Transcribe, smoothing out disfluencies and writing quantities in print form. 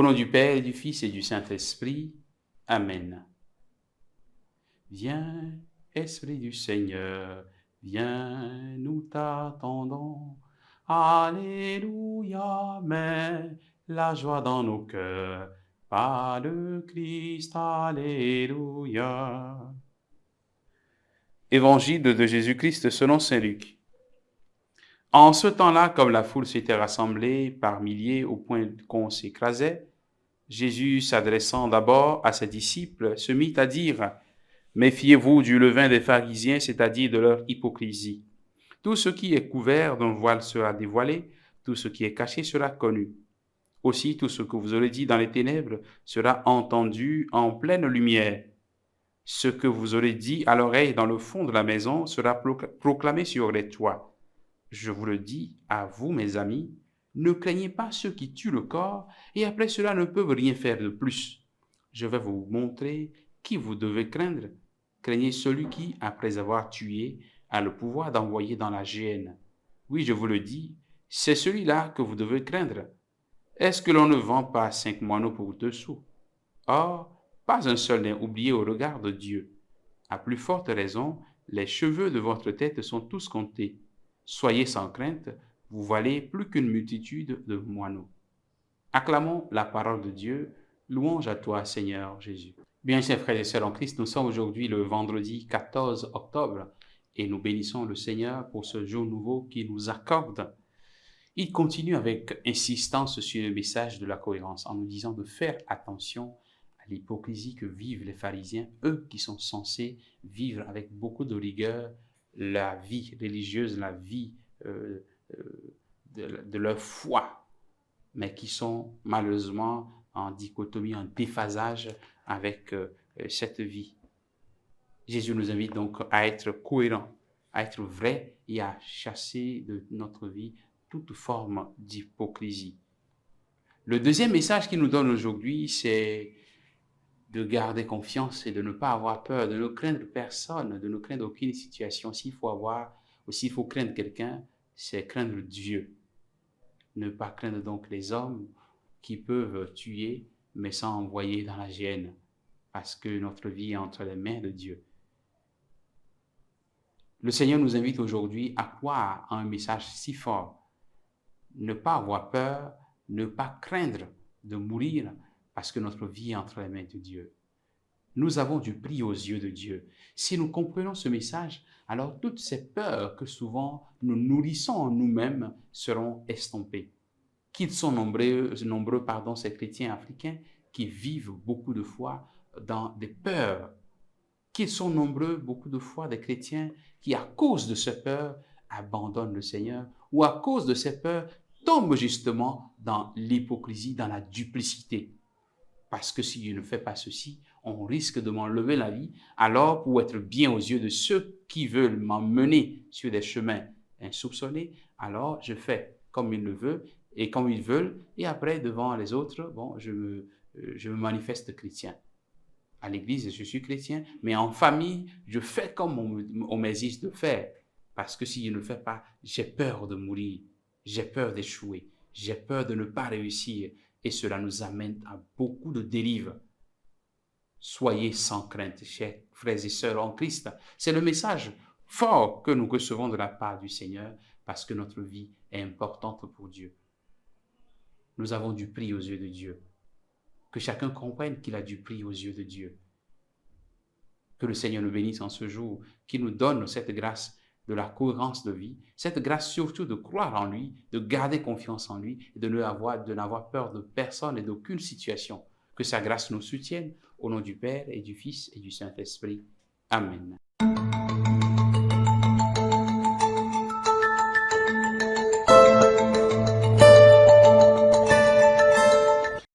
nom du Père, et du Fils et du Saint-Esprit. Amen. Viens, Esprit du Seigneur, viens, nous t'attendons. Alléluia, mets la joie dans nos cœurs, par le Christ, alléluia. Évangile de Jésus-Christ selon saint Luc. En ce temps-là, comme la foule s'était rassemblée par milliers au point qu'on s'écrasait, Jésus, s'adressant d'abord à ses disciples, se mit à dire « Méfiez-vous du levain des pharisiens, c'est-à-dire de leur hypocrisie. Tout ce qui est couvert d'un voile sera dévoilé, tout ce qui est caché sera connu. Aussi, tout ce que vous aurez dit dans les ténèbres sera entendu en pleine lumière. Ce que vous aurez dit à l'oreille dans le fond de la maison sera proclamé sur les toits. Je vous le dis à vous, mes amis, ne craignez pas ceux qui tuent le corps et après cela ne peuvent rien faire de plus. Je vais vous montrer qui vous devez craindre. Craignez celui qui, après avoir tué, a le pouvoir d'envoyer dans la géhenne. Oui, je vous le dis, c'est celui-là que vous devez craindre. Est-ce que l'on ne vend pas 5 moineaux pour 2 sous? Or, pas un seul n'est oublié au regard de Dieu. À plus forte raison, les cheveux de votre tête sont tous comptés. Soyez sans crainte, vous valez plus qu'une multitude de moineaux. Acclamons la parole de Dieu. Louange à toi, Seigneur Jésus. Bien, chers frères et sœurs en Christ, nous sommes aujourd'hui le vendredi 14 octobre et nous bénissons le Seigneur pour ce jour nouveau qu'il nous accorde. Il continue avec insistance sur le message de la cohérence en nous disant de faire attention à l'hypocrisie que vivent les pharisiens, eux qui sont censés vivre avec beaucoup de rigueur la vie religieuse, la vie de leur foi, mais qui sont malheureusement en dichotomie, en déphasage avec cette vie. Jésus nous invite donc à être cohérents, à être vrais et à chasser de notre vie toute forme d'hypocrisie. Le deuxième message qu'il nous donne aujourd'hui, c'est de garder confiance et de ne pas avoir peur, de ne craindre personne, de ne craindre aucune situation. S'il faut craindre quelqu'un, c'est craindre Dieu. Ne pas craindre donc les hommes qui peuvent tuer, mais sans envoyer dans la géhenne, parce que notre vie est entre les mains de Dieu. Le Seigneur nous invite aujourd'hui à croire à un message si fort. Ne pas avoir peur, ne pas craindre de mourir, parce que notre vie est entre les mains de Dieu. Nous avons du prix aux yeux de Dieu. Si nous comprenons ce message, alors toutes ces peurs que souvent nous nourrissons en nous-mêmes seront estompées. Qu'ils sont nombreux, ces chrétiens africains qui vivent beaucoup de fois dans des peurs. Qu'ils sont nombreux, beaucoup de fois, des chrétiens qui, à cause de ces peurs, abandonnent le Seigneur ou à cause de ces peurs, tombent justement dans l'hypocrisie, dans la duplicité. Parce que si je ne fais pas ceci, on risque de m'enlever la vie. Alors, pour être bien aux yeux de ceux qui veulent m'emmener sur des chemins insoupçonnés, alors je fais comme ils le veulent et comme ils veulent. Et après, devant les autres, je me manifeste chrétien. À l'église, je suis chrétien, mais en famille, je fais comme on m'exige de faire. Parce que si je ne le fais pas, j'ai peur de mourir, j'ai peur d'échouer, j'ai peur de ne pas réussir. Et cela nous amène à beaucoup de dérives. Soyez sans crainte, chers frères et sœurs en Christ. C'est le message fort que nous recevons de la part du Seigneur parce que notre vie est importante pour Dieu. Nous avons du prix aux yeux de Dieu. Que chacun comprenne qu'il a du prix aux yeux de Dieu. Que le Seigneur nous bénisse en ce jour, qu'il nous donne cette grâce de la cohérence de vie, cette grâce surtout de croire en lui, de garder confiance en lui et de n'avoir peur de personne et d'aucune situation. Que sa grâce nous soutienne au nom du Père et du Fils et du Saint-Esprit. Amen.